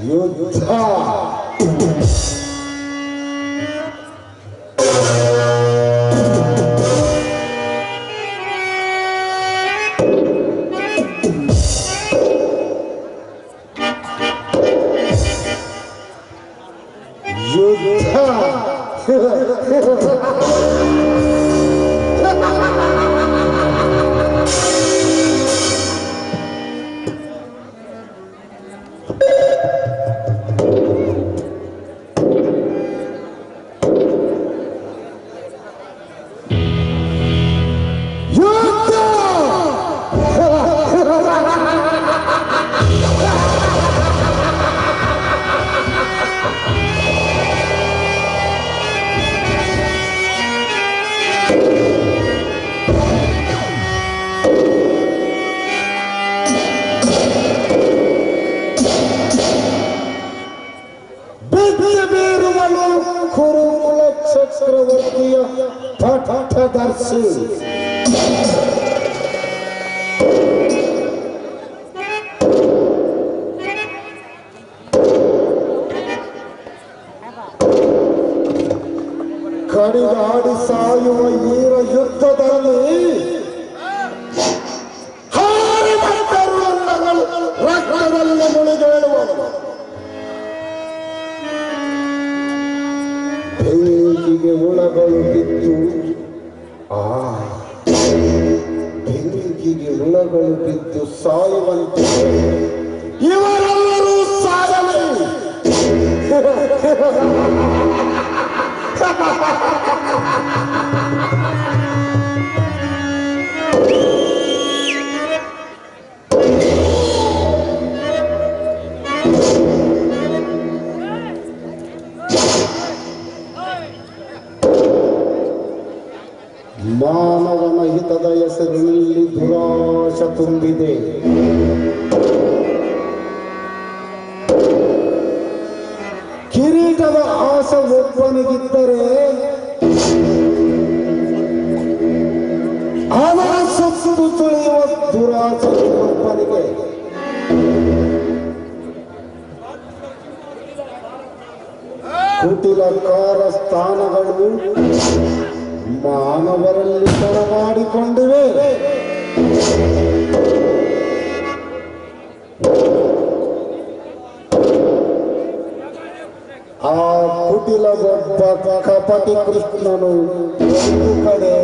ಯುದ್ಧ ಚಕ್ರವರ್ತಿಯ ಪಟ್ಟದರ್ಶಿ ಕಡಿದಾಡಿ ಸಾಯುವ ವೀರ ಯುದ್ಧದಲ್ಲಿ ರಕ್ತದಲ್ಲಿ ಮುಳುಗೇಳುವನು. ಬೆಂಕಿಗೆ ಹುಳಗಳು ಬಿದ್ದು ಬೆಂಕಿಗೆ ಹುಳಗಳು ಬಿದ್ದು ಸಾಯುವಂತೆ ಇವರೆಲ್ಲರೂ ಸಾಯಲಿ. ಮಾನವನ ಹಿತದ ಹೆಸರಿನಲ್ಲಿ ದುರಾಶ ತುಂಬಿದೆ. ಕಿರೀಟದ ಆಸೆ ಒಬ್ಬನಿಗಿದ್ದರೆ ಅವನ ಸುತ್ತು ತುಳಿಯುವ ದುರಾಸೆ ಒಬ್ಬನಿಗೆ. ಕುಟಿಲಕಾರ ಸ್ಥಾನಗಳು ಮಾನವರಲ್ಲಿ ಮಾಡಿಕೊಂಡಿವೆ. ಆ ಕುಟಿಲಗೊಬ್ಬ ಕಪಟಿ ಕೃಷ್ಣನು ಒಂದು ಕಡೆ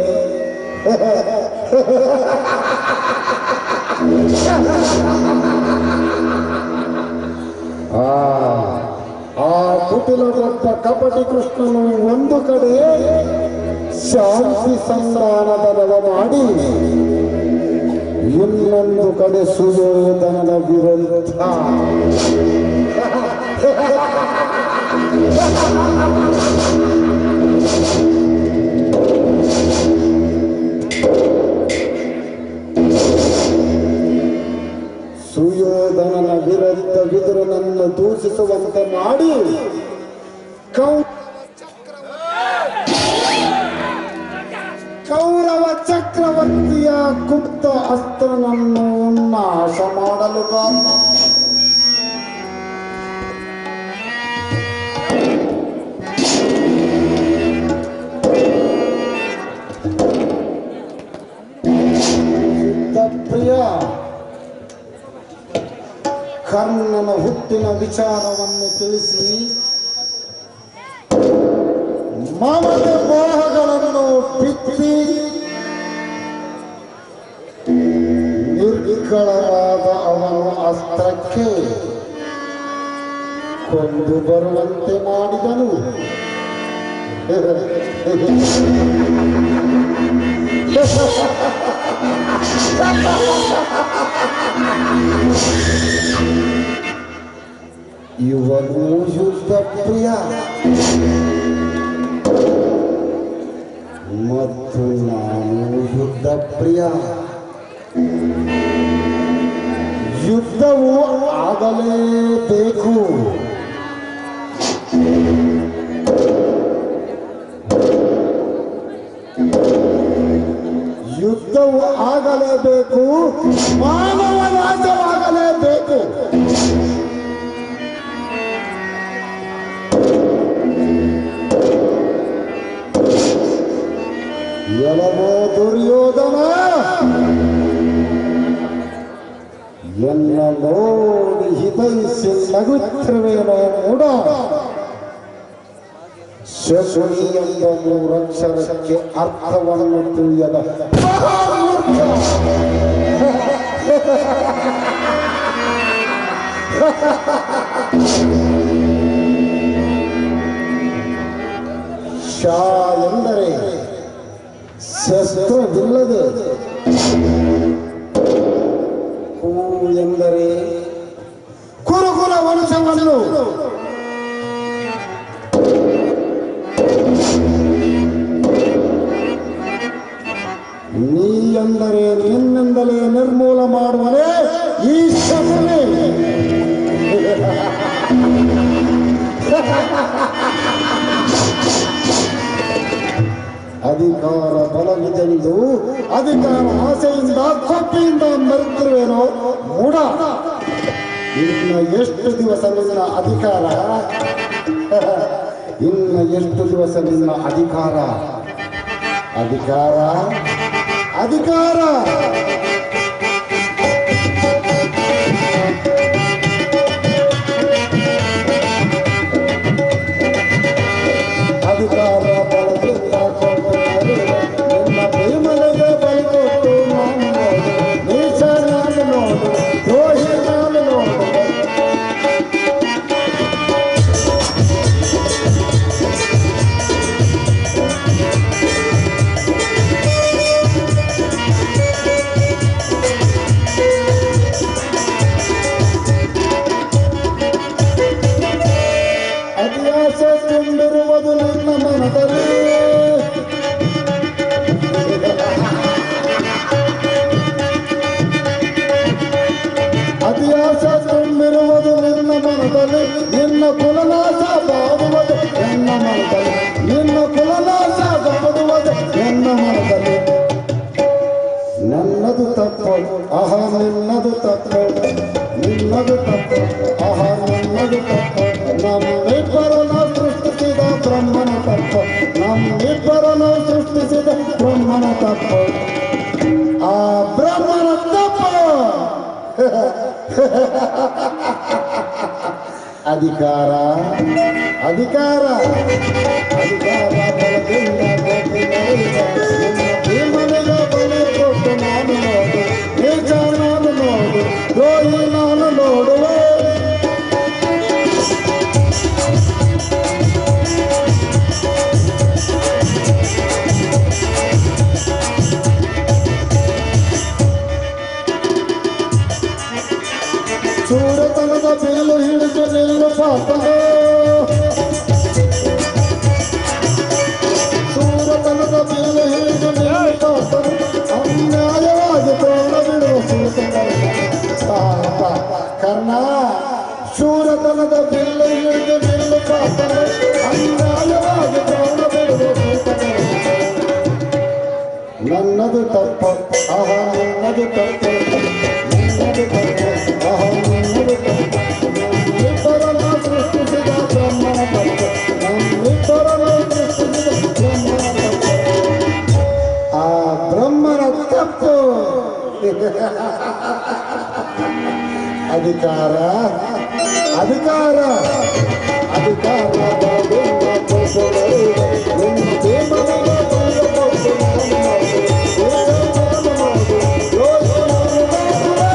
ಆ ಕುಟಿಲಗೊಬ್ಬ ಕಪಟಿ ಕೃಷ್ಣನು ಒಂದು ಕಡೆ ಶಾಂತಿ ಸಂಧಾನದ ಮಾಡಿ ಇನ್ನೊಂದು ಕಡೆ ಸುಯೋಧನನ ವಿರುದ್ಧ ಸುಯೋಧನನ ವಿರುದ್ಧ ವಿದುರನನ್ನು ದೂಷಿಸುವಂತೆ ಮಾಡಿ ಕೌರವ ಚಕ್ರವರ್ತಿಯ ಗುಪ್ತ ಅಸ್ತ್ರನನ್ನು ನಾಶ ಮಾಡಲು ಪ್ರಿಯ ಕರ್ಣನ ಹುಟ್ಟಿನ ವಿಚಾರವನ್ನು ತಿಳಿಸಿ ಮಮತೆ ಮೋಹಗಳನ್ನು ಬಿತ್ತಿ ನಿರ್ವಿಕಳವಾದ ಅವನು ಅಸ್ತ್ರಕ್ಕೆ ಕೊಂದು ಬರುವಂತೆ ಮಾಡಿದನು. ಇವನು ಯುದ್ಧ ಪ್ರಿಯ ಮತ್ತು ನಾನು ಯುದ್ಧ ಪ್ರಿಯ. ಯುದ್ಧವು ಆಗಲೇಬೇಕು. ಯುದ್ಧ ಯುದ್ಧವು ಆಗಲೇಬೇಕು, ಮಾನವ ನಾಶವಾಗಲೇಬೇಕು. ಎಲವೋ ದುರ್ಯೋಧನ, ಎನ್ನ ನೋಡಿ ಹಿತೈಸಿ ನಗುತ್ತಿರುವೇನೋ ಮೂಡ. ಶಕುನಿ ಎಂಬ ಮೂರಕ್ಷರಕ್ಕೆ ಅರ್ಥವನ್ನು ತಿಳಿಯದ ಶಾ ಎಂದರೆ ಶಸ್ತ್ರವಿಲ್ಲದೆ, ಕು ಎಂದರೆ ಕುರುಕುಲ ವಂಶವನ್ನು, ನೀ ಎಂದರೆ ನಿನ್ನಿಂದಲೇ ನಿರ್ಮೂಲ ಮಾಡುವನೇ ಈ ಶಕುನಿ. ಅಧಿಕಾರ ಬಲವಿದೆಂದು ಅಧಿಕಾರ ಆಸೆಯಿಂದ ಕೊಪ್ಪಿಯಿಂದ ಮರೆತಿರುವೇನೋ ಮೂಢ. ಇನ್ನು ಎಷ್ಟು ದಿವಸ ನಿನ್ನ ಅಧಿಕಾರ, ಇನ್ನು ಎಷ್ಟು ದಿವಸ ನಿನ್ನ ಅಧಿಕಾರ, ಅಧಿಕಾರ ಅಧಿಕಾರ ಅಧಿಕಾರ ಬಲದಿಂದ ನಿನ್ನ ಪ್ರೇಮನೆಗೆ ಬಲಿಕೊಟ್ಟು ನಾನು ನೋಡು, ನೀಚ ನಾನು ನೋಡು, ದ್ರೋಹಿ ನಾನು ನೋಡು. ಅತಿಯಾಸೆ ತುಂಬಿರುವುದು ನಿನ್ನ ಮನದಲ್ಲಿ, ಅತಿಯಾಸೆ ತುಂಬಿರುವುದು ನಿನ್ನ ಮನದಲ್ಲಿ, ನಿನ್ನ ಕುಲನಾಶ ಬಾಡುವುದು ಎನ್ನ ಮನದಲ್ಲಿ, ನಿನ್ನ ಕುಲನಾಶ ಬಾಡುವುದು ಎನ್ನ ಮನದಲ್ಲಿ. ನನ್ನದು ತಪ್ಪು ಆಹ ನಿನ್ನದು ತಪ್ಪು, ನಿನ್ನದು ತಪ್ಪು ಆಹ ನಿನ್ನದು ತಪ್ಪು. ನಮ್ಮಿಬ್ಬರನ್ನು ಸೃಷ್ಟಿಸಿದ ಬ್ರಹ್ಮನ ತಪ್ಪು, ನಮ್ಮಿಬ್ಬರನ್ನು ಸೃಷ್ಟಿಸಿದ ಬ್ರಹ್ಮನ ತಪ್ಪು, ಆ ಬ್ರಹ್ಮನ ತಪ್ಪು. ಅಧಿಕಾರ ಅಧಿಕಾರ ಅಧಿಕಾರ ಬಲದಿಂದ ಭೀಮನಿಗೆ ಬಲಿ ಕೊಟ್ಟು ನಾನು ನೋಡು, ನೀಚ ನಾನು ನೋಡು, ದ್ರೋಹಿ ನಾನು ನೋಡುವೆ. ಸೂರತನದ ಬಿಲ್ಲು ಹಿಡಿದು ನಿಲ್ಲು ಪಾಪನು, ಸೂರತನದ ಬಿಲ್ಲು ಹಿಡಿದು ನಿಲ್ಲು ಪಾಪನು, ಅನ್ಯಾಯವಾಗಿ ಪ್ರಾಣ ಬಿಡುವ ಸೂರತನ ಕರ್ಣ. ಶೂರತನದ ಬಿಲ್ಲು ಹಿಡಿದು ನಿಲ್ಲು ಪಾಪನು, ಅನ್ಯಾಯವಾಗಿ ಪ್ರಾಣ ಬಿಡುವ ಸೂರತನ. ನನ್ನದು ತಪ್ಪು ಆಹ ನಿನ್ನದು ತಪ್ಪು, ನಿನ್ನದು ತಪ್ಪು ಆಹ ನಿನ್ನದು ತಪ್ಪು. ನಮ್ಮಿಬ್ಬರನ್ನು ಸೃಷ್ಟಿಸಿದ ಬ್ರಹ್ಮನ ತಪ್ಪು, ನಮ್ಮಿಬ್ಬರನ್ನು ಸೃಷ್ಟಿಸಿದ ಬ್ರಹ್ಮನ ತಪ್ಪು, ಆ ಬ್ರಹ್ಮನ ತಪ್ಪು. ಅಧಿಕಾರ ಅಧಿಕಾರ ಅಧಿಕಾರ ಬಲದಿಂದ ಕೊಟ್ಟವರು ನಿನ್ನ ಪ್ರೇಮನಿಗೆ ಬಲಿ ಕೊಟ್ಟು ನಾನು ನೋಡು, ನೀಚ ನಾನು ನೋಡು, ದ್ರೋಹಿ ನಾನು ನೋಡುವೆ.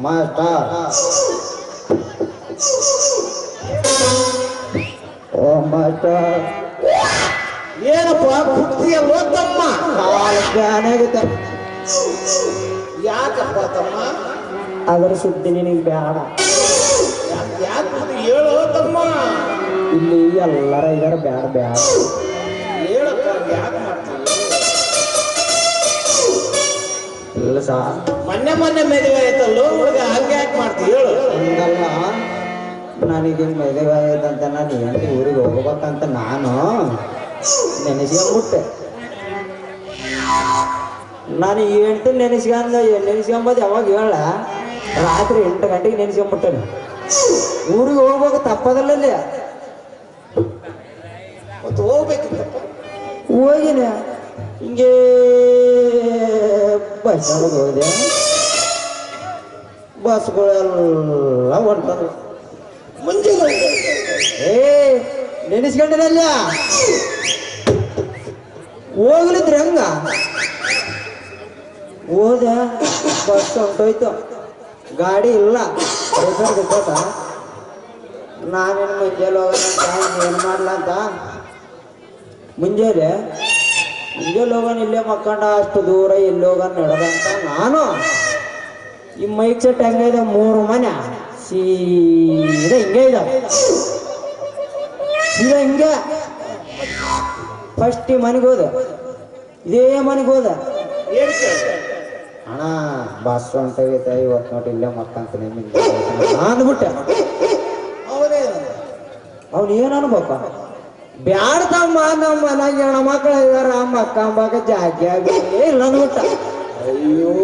ಮಾಸ್ಟರ್ ಓ ಮಾಸ್ಟರ್ ಏನಪ್ಪ ಕುರ್ತಿಯಲ್ಲೋ ತಮ್ಮ? ಕಾಲು ಬ್ಯಾನ್ ಆಗುತ್ತೆ. ಯಾಕಪ್ಪ ತಮ್ಮ? ಅದರ ಸುದ್ದಿ ನಿನಗೆ ಬೇಡ. ಇಲ್ಲಿ ಎಲ್ಲರ ಇದಾರ ಬ್ಯಾಡ ಬ್ಯಾಡ ಹೇಳಪ್ಪ ಯಾಕೆ ಮಾಡ್ತೀವಿ ಇಲ್ಲ ಸಾ ಮೊನ್ನೆ ಮದುವೆ ಆಯ್ತಲ್ಲೋ ಹುಡುಗ ಹಂಗೆ ಯಾಕೆ ಮಾಡ್ತೀವಿ ಹೇಳು. ಹಂಗಲ್ಲ ನನಗೆ ಮದುವೆ ಆಗೈತಂತ ನಾನು ಹೆಂಡತಿ ಊರಿಗೆ ಹೋಗ್ಬೇಕಂತ ನಾನು ನೆನೆಸ್ಕೊಂಬಿಟ್ಟೆ. ನಾನು ಹೆಂಡತಿ ನೆನೆಸ್ಕೊಂಬೋದು ಯಾವಾಗ ಹೇಳ ರಾತ್ರಿ 8 ಗಂಟೆಗೆ ನೆನೆಸ್ಕೊಂಬಿಟ್ಟೆ. ಊರಿಗೆ ಹೋಗ್ಬೇಕು ತಪ್ಪದಲ್ಲಲ್ಲಿ ಮತ್ತೆ ಹೋಗ್ಬೇಕಿತ್ತಪ್ಪ. ಹೋಗಿನ ಹಿಂಗೆ ಬಸ್ ಒಳಗೆ ಹೋದೆ. ಬಸ್ಗಳೆಲ್ಲ ಹೊಂಟವು. ಮುಂಜಾನೆ ನೆನೆಸ್ಕೊಂಡಿರಲ್ಲ ಹೋಗ್ಲಿದ್ರೆ ಹಂಗ ಹೋದೆ. ಬಸ್ ಹೊಂಟೋಯ್ತು, ಗಾಡಿ ಇಲ್ಲ. ಗೊತ್ತ ನಾನೇನು ಮುಂಜಾನೆ ಹೋಗೋಣ ಏನು ಮಾಡ್ಲ ಅಂತ ಮುಂಜಾನೆ ಹೋಗೋಣ ಇಲ್ಲೇ ಮಕ್ಕಂಡ ಅಷ್ಟು ದೂರ ಎಲ್ಲಿ ಹೋಗೋಣ ನಡೆದಂತ ನಾನು ಈ ಮೈಕ್ ಸೆಟ್ ಹೆಂಗಿದೆ 3 ಮನೆ ಸೀದಾ ಹಿಂಗೆ ಇದಾವೆ. ಸೀದಾ ಹಿಂಗೆ ಫಸ್ಟ್ ಈ ಮನೆಗೆ ಹೋದೆ, ಇದೇ ಮನೆಗೆ ಹೋದೆ. ಅಣ್ಣ ಬಸ್ ಹೊಂಟೋಗೈತೆ ಇವತ್ತು ನೋಡಿ ಇಲ್ಲೇ ಮಕ್ಕಂತೀನಿ ಅಂದ್ಬಿಟ್ಟೆ. ಅವ್ನು ಏನು ಅನ್ಬೇಕ ಬ್ಯಾಡ ತಮ್ಮ ನಮ್ಮ ಮನೆಗೆ ಹೆಣ್ಮಕ್ಳು ಇದಾರ ಮಕ್ಕಂಬಾಗ ಜಾಗ್ಯಾಗ ಇಲ್ಲ ಅಂದ್ಬಿಟ್ಟ. ಅಯ್ಯೋ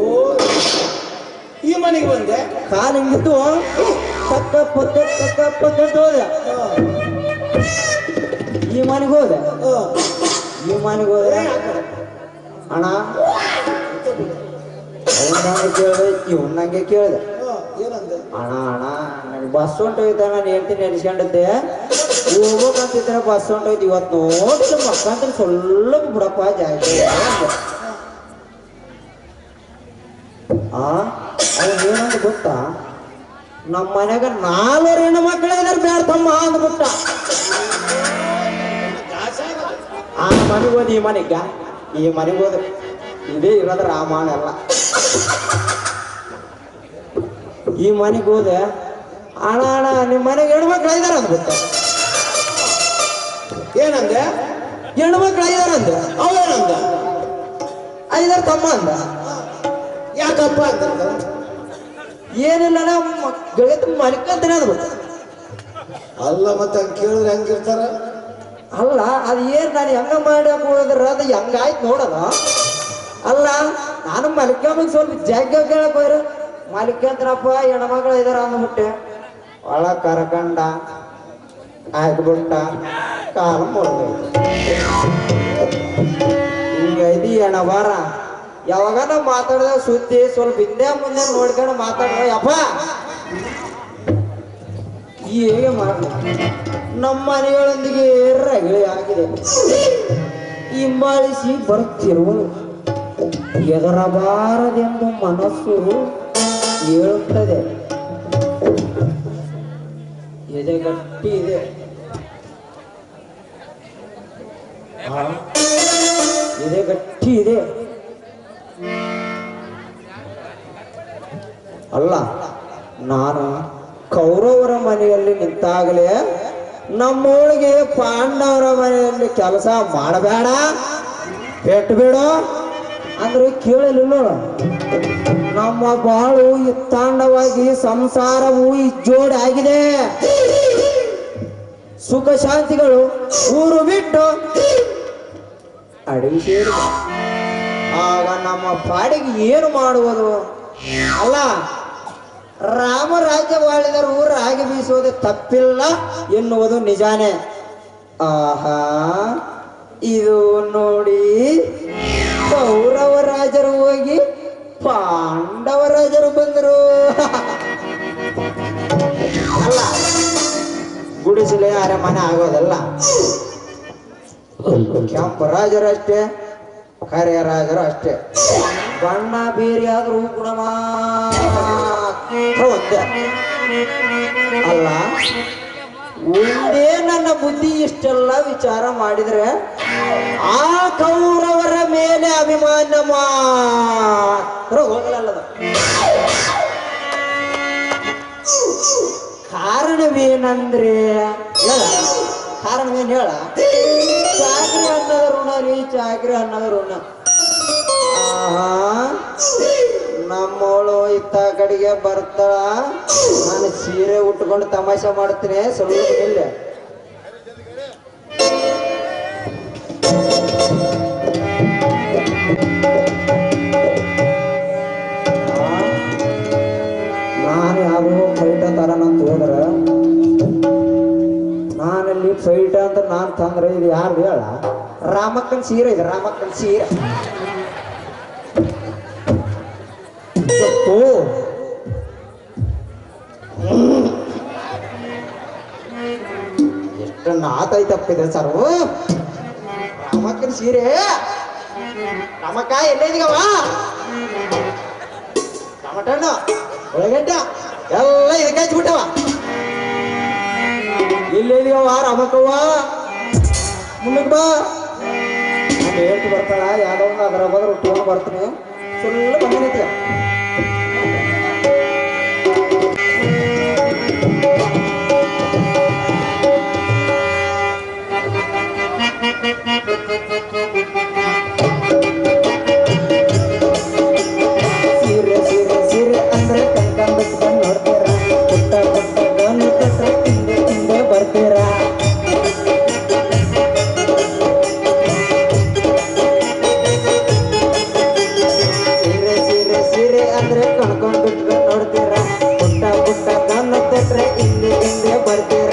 ಈ ಮನೆಗೆ ಬಂದೆ. ಕಾಲು ಹಿಂಗಿತ್ತು ತಕ್ಕ ಹೋದೆ. ಈ ಮನೆಗೆ ಹೋದೆ. ಈ ಮನೆಗೆ ಹೋದ್ರೆ ಅಣ್ಣ ಅವನಂಗೆ ಕೇಳಿದೆ ಇವನಂಗೆ ಕೇಳಿದೆ. ಏನಂದೆ? ಅಣ್ಣ ನನಗೆ ಬಸ್ ಹೊಂಟೋಯ್ತ ನಾನು ಹೇಳ್ತೀನಿ ನೆನೆಸ್ಕೊಂಡಿದ್ದೆ ಹೋಗ್ಬೇಕಂತಿದ್ರೆ ಬಸ್ ಹೊಂಟೋಯ್ತು ಇವತ್ತು ನೋಡಿ ಮಕ್ಕಂತ ಸ್ವಲ್ಪ ಬಿಡಪ್ಪ ಜಾಗ. ಅವ್ನು ಏನಂತ ಗೊತ್ತಾ, ನಮ್ಮ ಮನ್ಯಾಗ 4 ಹೆಣ್ಣು ಮಕ್ಕಳು ಇದಾರೆ ಬ್ಯಾಡ ತಮ್ಮ ಅಂದ್ಬಿಟ್ಟ. ಆ ಮನೆಗೆ ಹೋದ ಈ ಮನೆಗೆ ಹೋದ ಇದೇ ಇರೋದು ರಾಮಾಯಣ ಎಲ್ಲ. ಈ ಮನೆಗೆ ಹೋದೆ. ಅಣ್ಣ ನಿಮ್ಮ ಮನೆಗೆ ಹೆಣ್ಮಕ್ಳು ಇದಾರ ಅಂದ್ಬಿಟ್ಟ. ಏನಂದೆ? ಹೆಣ್ಮಕ್ಳು ಐದಾರ ಅಂದ. ಅವೇನಂದ? 5 ತಮ್ಮ ಅಂದ. ಯಾಕಪ್ಪ ಅಂತ ಏನಿಲ್ಲ ಗೆಳತಿ ಮಲ್ಕಂತಾನೆ ಅಂದ್ಬಿಟ್ಟ. ಅಲ್ಲ ಮತ್ತೆ ಹಂಗೆ ಕೇಳಿದ್ರೆ ಹೆಂಗಿರ್ತಾರ? ಅಲ್ಲ ಅದು ಏನು ನಾನು ಹೆಂಗ ಮಾಡಕ್ ಹೋದ್ರ ಅದು ಹೆಂಗಾಯ್ತು ನೋಡೋದ. ಅಲ್ಲ ನಾನು ಮಲ್ಕೊಂಬಂಗೆ ಸ್ವಲ್ಪ ಜಾಗ ಕೇಳಕ್ ಹೋಯ್ರ ಮಲ್ಕಂತ್ರಪ್ಪ ಹೆಣ್ಮಕ್ಳು ಇದಾರ ಅಂದ್ಬಿಟ್ಟೆ. ಒಳಗೆ ಕರ್ಕಂಡ ಹಾಕ್ಬಿಟ್ಟ ಕಾಲು ಮುರಿದೋಯ್ತು. ಹಿಂಗೈದಿ ಹೆಣಬಾರ ಯಾವಾಗ ನಾವು ಮಾತಾಡಿದ ಸುದ್ದಿ ಸ್ವಲ್ಪ ಹಿಂದೆ ಮುಂದೆ ನೋಡ್ಕೊಂಡು ಮಾತಾಡಿದ ಯಪ್ಪ ಹೇಗೆ ಮಾಡ ನಮ್ಮ ಮನೆಗಳೊಂದಿಗೆ ರಗಳೆ ಆಗಿದೆ. ಹಿಂಬಾಲಿಸಿ ಬರುತ್ತಿರುವುದು ಎದರಬಾರದೆಂದು ಮನಸ್ಸು ಹೇಳುತ್ತದೆ. ಎದೆ ಗಟ್ಟಿ ಇದೆ. ಎದೆ ಗಟ್ಟಿ ಇದೆ. ಅಲ್ಲ ನಾನು ಕೌರವರ ಮನೆಯಲ್ಲಿ ನಿಂತಾಗಲೇ ನಮ್ಮೊಳಗೆ ಪಾಂಡವರ ಮನೆಯಲ್ಲಿ ಕೆಲಸ ಮಾಡಬೇಡ ಪೆಟ್ಟಬೇಡ ಅಂದ್ರೆ ಕೇಳಲಿಲ್ಲ. ನಮ್ಮ ಬಾಳು ಇತ್ತಾಂಡವಾಗಿ ಸಂಸಾರವು ಇಜ್ಜೋಡಿ ಆಗಿದೆ. ಸುಖ ಶಾಂತಿಗಳು ಊರು ಬಿಟ್ಟು ಅಡವಿ ಸೇರಿದ. ಆಗ ನಮ್ಮ ಪಾಡಿಗೆ ಏನು ಮಾಡುವುದು? ಅಲ್ಲ ರಾಮರಾಜ್ಯವಾಳಿದರು ರಾಗಿ ಬೀಸುವುದು ತಪ್ಪಿಲ್ಲ ಎನ್ನುವುದು ನಿಜಾನೇ. ಆಹಾ ಇದು ನೋಡಿ ಕೌರವ ರಾಜರು ಹೋಗಿ ಪಾಂಡವ ರಾಜರು ಬಂದರು. ಅಲ್ಲ ಗುಡಿಸಲೇ ಅರಮನೆ ಆಗೋದಲ್ಲ. ಕೆಂಪು ರಾಜರು ಅಷ್ಟೇ, ಕರೆಯ ರಾಜರು ಅಷ್ಟೇ. ಬಣ್ಣ ಬೇರೆ ಆದ್ರೂ ಗುಣ ಮಾತ್ರ ಒಂದೇ. ಅಲ್ಲ ಒಂದೇ ನನ್ನ ಬುದ್ಧಿ ಇಷ್ಟೆಲ್ಲ ವಿಚಾರ ಮಾಡಿದ್ರೆ ಆ ಕೌರವರ ಮೇಲೆ ಅಭಿಮಾನ ಮಾತ್ರ ಹೋಗಲಲ್ಲದ. ಕಾರಣವೇನಂದ್ರೆ ಹೇಳ ಕಾರಣ ಏನು ಹೇಳ ಚಾಕ್ರಿ ಅನ್ನದ ಋಣ ರೀ ಚಾಕ್ರಿ ಅನ್ನದ ಋಣ ನಮ್ಮವಳು ಇತ್ತ ಕಡೆಗೆ ಬರ್ತಾಳ ನಾನು ಸೀರೆ ಉಟ್ಕೊಂಡು ತಮಾಷೆ ಮಾಡ್ತೀನಿ ಸ್ವಲ್ಪ ಇಲ್ಲ ನಾನು ಯಾರು ಫೈಟ ತರನಂತ ಹೋದ್ರ ನಾನಲ್ಲಿ ಫೈಟ ಅಂತ ನಾನು ತಂದ್ರೆ ಇದು ಯಾರು ಹೇಳ ರಾಮಕ್ಕನ ಸೀರೆ ಇದೆ ರಾಮಕ್ಕನ ಸೀರೆ ಎಷ್ಟು ನಾತೈತಪ್ಪಿದೆ ಸರ್ವ ರಾಮಕ್ಕನ ಸೀರೆ ರಾಮಕ್ಕ ಎಲ್ಲೈದಿಗವ ಟಮಟಣ್ಣು ಒಳಗಡ್ಡ ಎಲ್ಲ ಇದಕ್ಕೆ ಹಚ್ಬಿಟ್ಟವ ಎಲ್ಲೈದಿಗವ ರಾಮಕ್ಕವ್ವ ಮುಂದಕ್ಕೆ ಬಾ ನಾನು ಹೇಳ್ತು ಬರ್ತಾಳ ಯಾವ್ದೋ ಒಂದು ಅದರ ಬದ್ರ ಉಟ್ಕೊಂಡು ಬರ್ತೀನಿ ಸುಳ್ಳು ಬಂದೈತಿ ಸೀರೆ ಸೀರೆ ಸೀರೆ ಅಂದ್ರೆ ಕಣ್ಕಂಡ್ ಬಿಟ್ಕೊಂಡು ನೋಡ್ತೀರ ಪುಟ್ಟ ಪುಟ್ಟ ಗನ್ನು ಕಟ್ರೆ ಹಿಂದೆ ಹಿಂದೆ ಬರ್ತೀರ ಸೀರೆ ಸೀರೆ ಸೀರೆ ಅಂದ್ರೆ ಕಣ್ಕೊಂಡ್ ಬಿಟ್ಕೊಂಡು ನೋಡ್ತೀರ ಪುಟ್ಟ ಪುಟ್ಟ ಗನ್ನು ಕಟ್ರೆ ಹಿಂದೆ ಹಿಂದೆ ಬರ್ತೀರ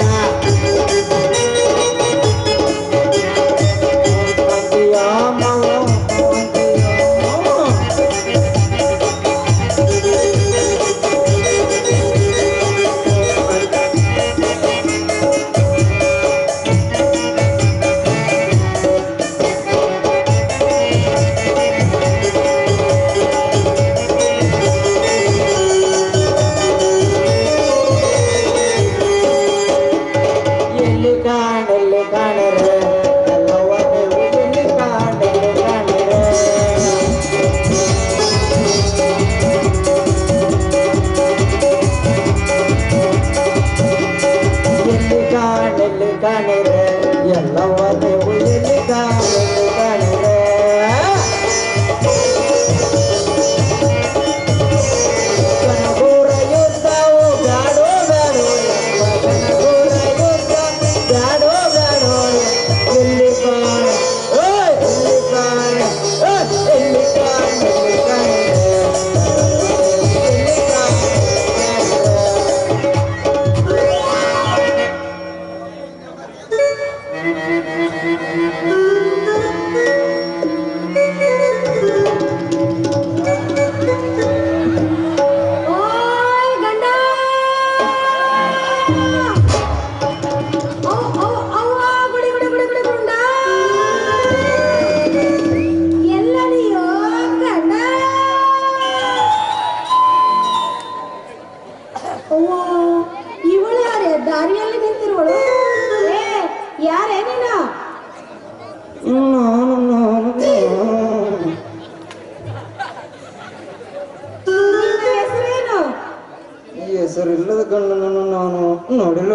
ಹೆಸರಿಲ್ಲದ ಗಂಡನನ್ನು ನಾನು ನೋಡಿಲ್ಲ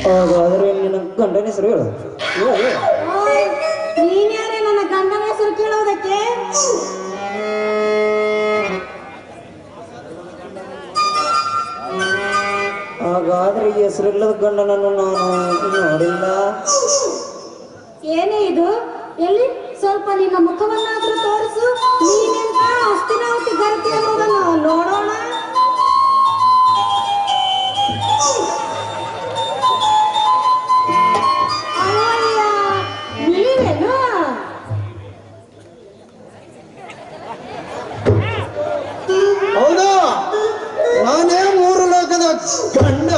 ಹಾಗಾದ್ರೆ ನಿನ್ನ ಗಂಡನ ಹೆಸರು ಹೇಳು ನೀನ್ಯಾರೇ ನನ್ನ ಗಂಡನ ಹೆಸರು ಕೇಳೋದಕ್ಕೆ ಹಾಗಾದ್ರೆ ಈ ಹೆಸರಿಲ್ಲದ ಗಂಡನನ್ನು ನಾನು ನೋಡಿಲ್ಲ ಏನೇ ಇದು ಎಲ್ಲಿ ಸ್ವಲ್ಪ ನಿನ್ನ ಮುಖವನ್ನಾದ್ರೂ ತೋರಿಸು ನೀನೆಂತ ಹಸ್ತಿನಾವತಿ ಗರತಿ ಅನ್ನೋದನ್ನು ನೋಡೋಣ ಅಯ್ಯ ನೀನೇನು ಹೌದು ನಾನೇ ಮೂರು ಲೋಕದ ಗಂಡ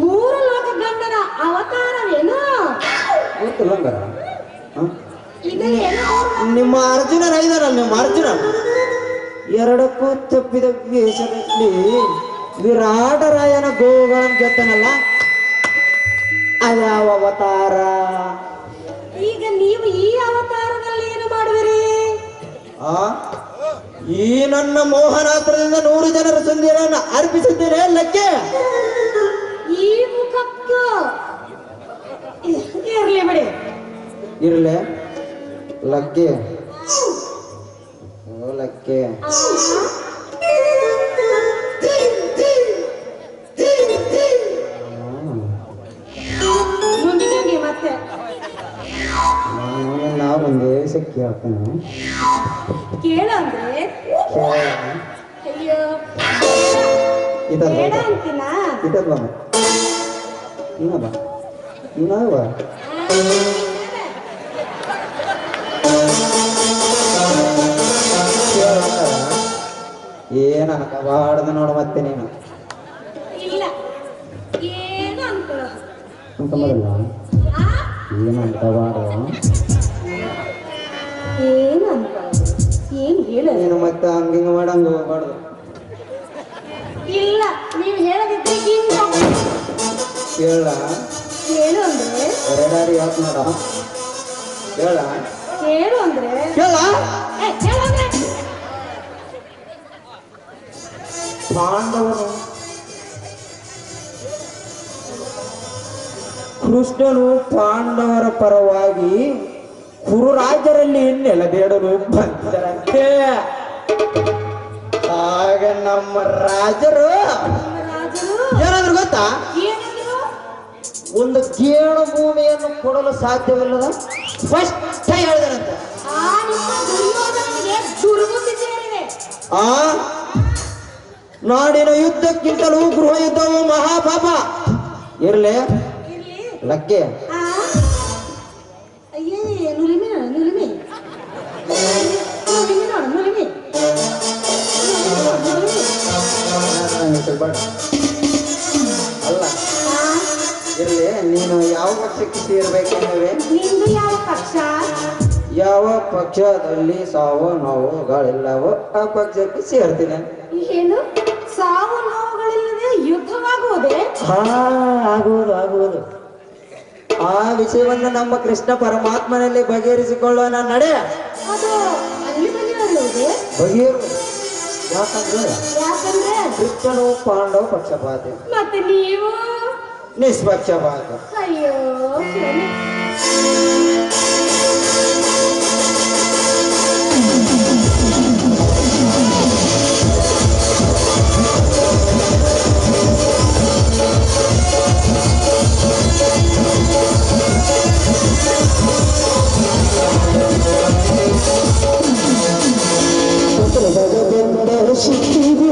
ಮೂರು ಲೋಕ ಗಂಡನ ಅವತಾರವೇನು ಗೊತ್ತಿಲ್ಲಂಗಾರ ಇದನ್ನೇನು ನಿಮ್ಮ ಅರ್ಜುನ ಇದಾರಲ್ಲ ನಿಮ್ಮ ಅರ್ಜುನ ಎರಡಕ್ಕೂ ತಪ್ಪಿದ ವೇಷದಲ್ಲಿ ವಿರಾಟರಾಯನ ಗೋಗಳನ್ನು ಗೆದ್ದನಲ್ಲ ಅದ್ಯಾವ ಅವತಾರ ಈಗ ನೀವು ಈ ಅವತಾರದಲ್ಲಿ ಏನು ಮಾಡುವಿರಿ ಈ ನನ್ನ ಮೋಹನಾಸ್ತ್ರದಿಂದ 100 ಜನರ ಸುಂದಿರನ್ನ ಅರ್ಪಿಸಿದ್ದೇನೆ ಲಕ್ಕೆ. ಈ ಮುಖಕ್ಕೂ ಇರ್ಲಿ ಬಿಡಿ. ಇರ್ಲೆ ಲಕ್ಕೆ. ಓ ಲಕ್ಕೆ. ಮುಂದಿಗೆ ಮತ್ತೆ ನಾವು ಒಂದೇ ಸಕ್ಕಿ ಹಾಕ್ತಾನೆ ಕೇಳಂದ್ರೆ ಅಯ್ಯೋ ಬೇಡ ಅಂತೀನ. ಇದ್ದದ್ ಬಾ ನೀನ ಬಾ ನೀನ ಬಾ. ಏನ ಬಾಡ್ದ ನೋಡು ಮತ್ತೆ ನೀನು ಇಲ್ಲ ಏನು ಅನ್ಕೊಳ್ಳ ಅನ್ಕೊಂಬಲ್ಲ ಏನು ಅನ್ಕೋಬಾರ್ದು. ಏನು ಅನ್ಕೊಳ್ಳ ಏನು ಹೇಳ ನೀನು ಮತ್ತೆ ಹಂಗಿಂಗ ಮಾಡಂಗ ಹೋಗ್ಬಾರ್ದು. ಇಲ್ಲ ನೀವು ಹೇಳದಿದ್ರೆ ಹಿಂಗ ಕೇಳ ಹೇಳು ಅಂದ್ರೆ ಎರಡಾರಿ ಯಾಕೆ ನೋಡ ಕೇಳ ಹೇಳು ಅಂದ್ರೆ ಕೇಳ ಹೇಳು ಅಂದ್ರೆ ಪಾಂಡವರು ಕೃಷ್ಣನು ಪಾಂಡವರ ಪರವಾಗಿ ಕುರುರಾಜರಲ್ಲಿ ನೆಲಬೇಡಲು ಬಂದರಂತೆ. ಆಗ ನಮ್ಮ ರಾಜರು ರಾಜರು ಏನಾದ್ರು ಗೊತ್ತಾ, ಏನಾದ್ರು ಒಂದು ಗೇಣು ಭೂಮಿಯನ್ನು ಕೊಡಲು ಸಾಧ್ಯವಿಲ್ಲದ ಸ್ಪಷ್ಟ ಹೇಳಿದರಂತೆ. ಆ ನಿಮ್ಮ ದುರ್ಯೋಧನನಿಗೆ ದುರ್ಬುದ್ಧಿ ಸೇರಿದೆ. ಆ ನಾಡಿನ ಯುದ್ಧಕ್ಕಿಂತಲೂ ಗೃಹ ಯುದ್ಧವು ಮಹಾಪಾಪ. ಇರ್ಲಿ ಇರ್ಲಿ ಲಕ್ಕೆ. ಆ ಅಯ್ಯೇ ನುಲಿಮೆ ನುಲಿಮೆ ನುಲಿಮೆ ನೋಡು ನುಲಿಮೆ ಅಲ್ಲ ಇರ್ಲಿ, ನೀನು ಯಾವ ಪಕ್ಷಕ್ಕೆ ಸೇರ್ಬೇಕೆಂದರೆ ನಿಂದು ಯಾವ ಪಕ್ಷ? ಯಾವ ಪಕ್ಷದಲ್ಲಿ ಸಾವು ನೋವುಗಳಿಲ್ಲವೋ ಆ ಪಕ್ಷಕ್ಕೆ ಸೇರ್ತೀನಿ. ಏನು ಸಾವು ನೋವುಗಳಿಲ್ಲದೆ ಯುದ್ಧವಾಗುವುದೇ? ಹಾ ಆಗುವುದು. ಆ ವಿಷಯವನ್ನು ನಮ್ಮ ಕೃಷ್ಣ ಪರಮಾತ್ಮನಲ್ಲಿ ಬಗೆಹರಿಸಿಕೊಳ್ಳೋಣ ನಡೆ. ಅದು ಅಲ್ಲಿ ಬಗೆಹರಿಯುವುದೇ? ಬಗೆಹರು ಯಾಕಂದ್ರೆ ಯಾಕಂದ್ರೆ ಕೃಷ್ಣನು ಪಾಂಡವ ಪಕ್ಷಪಾತಿ, ಮತ್ತೆ ನೀವು ನಿಷ್ಪಕ್ಷಪಾತ. ಅಯ್ಯೋ ಶಿವನೇ.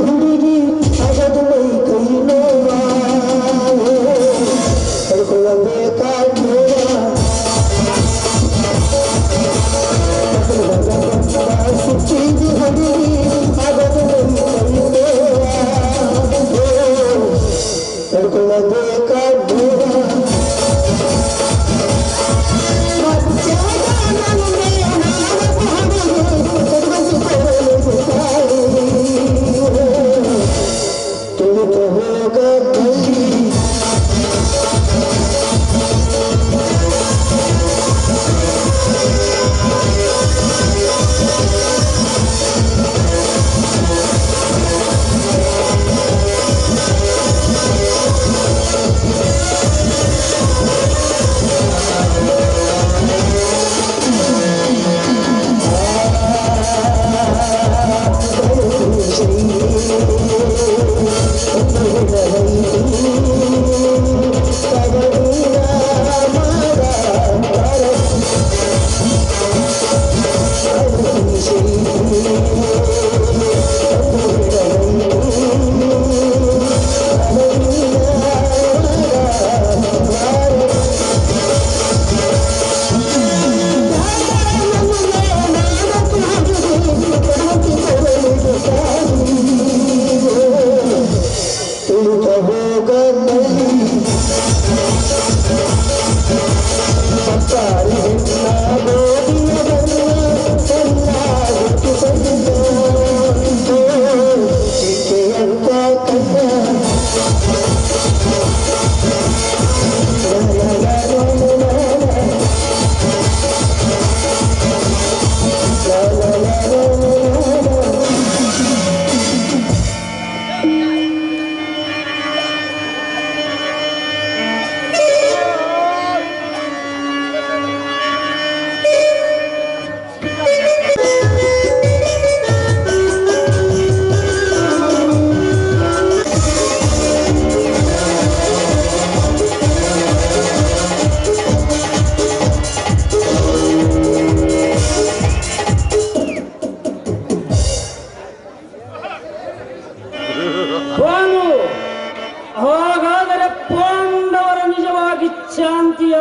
ಹುಡುಗಿ ಅಗದು ಮೈ ಕೈ ನೋವಾ ಪಡ್ಕೊಳ್ಳಬೇಕಾದ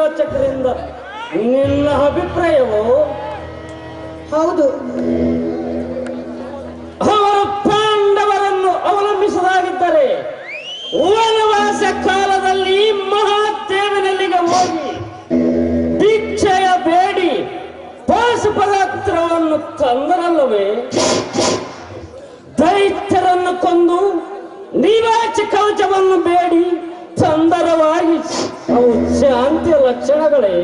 ಆಲೋಚಕರಿಂದ ನಿನ್ನ ಅಭಿಪ್ರಾಯವು? ಹೌದು, ಅವರು ಪಾಂಡವರನ್ನು ಅವಲಂಬಿಸದಾಗಿದ್ದರೆ ವನವಾಸ ಕಾಲದಲ್ಲಿ ಮಹಾದೇವನಲ್ಲಿಗೆ ಹೋಗಿ ಭಿಕ್ಷೆಯ ಬೇಡಿ ಪಾಶುಪದಾಸ್ತ್ರವನ್ನು ತಂದರಲ್ಲವೇ? ದೈತ್ಯರನ್ನು ಕೊಂದು ನಿವಾಚ ಕವಚವನ್ನು ಬೇಡಿ ಸಂದರವಾಗಿ ಅವು ಶಾಂತಿಯ ಲಕ್ಷಣಗಳೇ.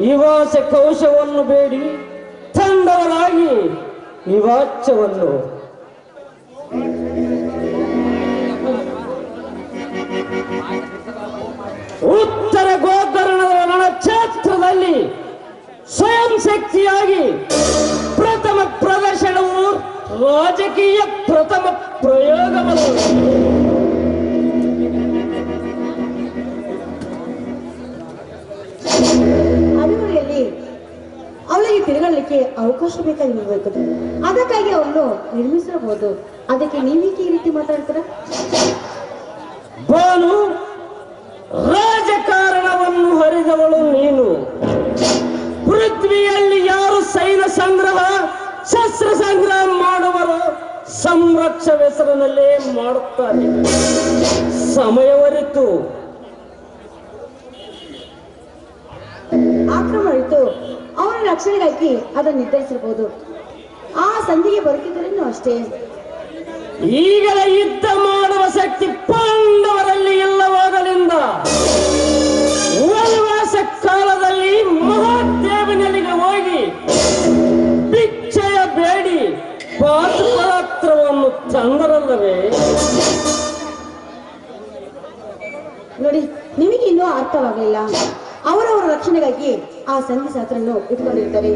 ನಿವಾಸ ಕವಚವನ್ನು ಬೇಡಿ ತಂದವರಾಗಿ ನಿವಾಚವನ್ನು ಉತ್ತರ ಗೋಕರ್ಣದ ರಣಕ್ಷೇತ್ರದಲ್ಲಿ ಸ್ವಯಂ ಶಕ್ತಿಯಾಗಿ ಪ್ರಥಮ ಪ್ರದರ್ಶನವು ರಾಜಕೀಯ ಪ್ರಥಮ ಪ್ರಯೋಗವನ್ನು ಅಭಿವೃದ್ಧಿಯಲ್ಲಿ ಅವಳಿಗೆ ತಿರುಗಲಿಕ್ಕೆ ಅವಕಾಶ ಬೇಕಾಗಿರಬೇಕು. ಅದಕ್ಕಾಗಿ ಅವಳು ನಿರ್ಮಿಸಿರಬಹುದು. ಅದಕ್ಕೆ ನೀವೇಕೆ ಈ ರೀತಿ ಮಾತಾಡ್ತೀರಾ? ಬಾನು, ರಾಜಕಾರಣವನ್ನು ಹರಿದವಳು ನೀನು. ಪೃಥ್ವಿಯಲ್ಲಿ ಯಾರು ಸೈನ್ಯ ಸಂಗ್ರಹ ಶಸ್ತ್ರ ಸಂಗ್ರಹ ಮಾಡುವರು ಸಂರಕ್ಷ ಹೆಸರಿನಲ್ಲೇ ಮಾಡುತ್ತಾರೆ. ಸಮಯವರಿತು ಆಕ್ರಮಣ ಇತ್ತು, ಅವನ ರಕ್ಷಣೆಗಾಗಿ ಅದನ್ನು ನಿರ್ಧರಿಸಬಹುದು. ಆ ಸಂಧಿಗೆ ಬರುತ್ತಿದ್ದರೇನು ಅಷ್ಟೇ. ಈಗಲೇ ಯುದ್ಧ ಮಾಡುವ ಶಕ್ತಿ ಪಾಂಡವರಲ್ಲಿ ಇಲ್ಲವಾಗಲಿಂದ ವನವಾಸ ಕಾಲದಲ್ಲಿ ಮಹಾದೇವನಲ್ಲಿಗೆ ಹೋಗಿ ಭಿಕ್ಷೆಯ ಬೇಡಿ ಪಾಶುಪದಾಸ್ತ್ರವನ್ನು ತಂದರಲ್ಲವೇ? ನೋಡಿ, ನಿಮಗೆ ಇನ್ನೂ ಅರ್ಥವಾಗಲಿಲ್ಲ. ಅವರವರ ರಕ್ಷಣೆಗಾಗಿ ಆ ಸಂಧಿ ಶಾಸ್ತ್ರವನ್ನು ಇಟ್ಕೊಂಡಿರ್ತಾರೆ.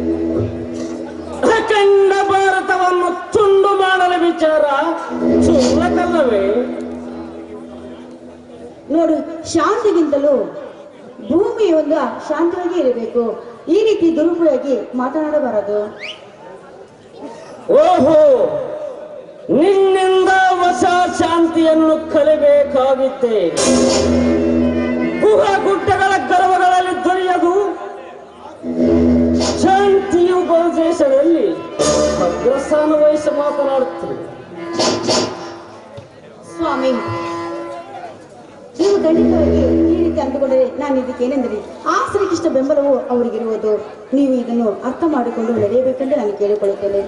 ಅಖಂಡ ಭಾರತವನ್ನು ತುಂಡು ಮಾಡಲು ವಿಚಾರ ಸುಳ್ಳಕಲ್ಲವೇ? ನೋಡು, ಶಾಂತಿಗಿಂತಲೂ ಭೂಮಿ ಒಂದು ಶಾಂತವಾಗಿ ಇರಬೇಕು. ಈ ರೀತಿ ದುರುಪಯೋಗಿ ಮಾತನಾಡಬಾರದು. ಓಹೋ, ನಿನ್ನಿಂದ ಹೊಸ ಶಾಂತಿಯನ್ನು ಕಲಿಬೇಕಾಗಿತ್ತೆ. ಗುಹ ಗುಡ್ಡಗಳ ಗರ್ವಗಳಲ್ಲಿ ದೊರೆಯದು ಶಾಂತಿಯು ದೇಶದಲ್ಲಿ ಅಗ್ರಸ್ಥಾನ ವಹಿಸಿ ಮಾತನಾಡುತ್ತೀವಿ. ಸ್ವಾಮಿ, ನೀವು ಖಂಡಿತವಾಗಿ ಈ ರೀತಿ ಅಂದುಕೊಂಡರೆ ನಾನು ಇದಕ್ಕೆ ಏನೆಂದರೆ ಆ ಶ್ರೀಕೃಷ್ಣ ಬೆಂಬಲವು ಅವರಿಗಿರುವುದು. ನೀವು ಇದನ್ನು ಅರ್ಥ ಮಾಡಿಕೊಂಡು ನಡೆಯಬೇಕೆಂದು ನಾನು ಕೇಳಿಕೊಳ್ಳುತ್ತೇನೆ.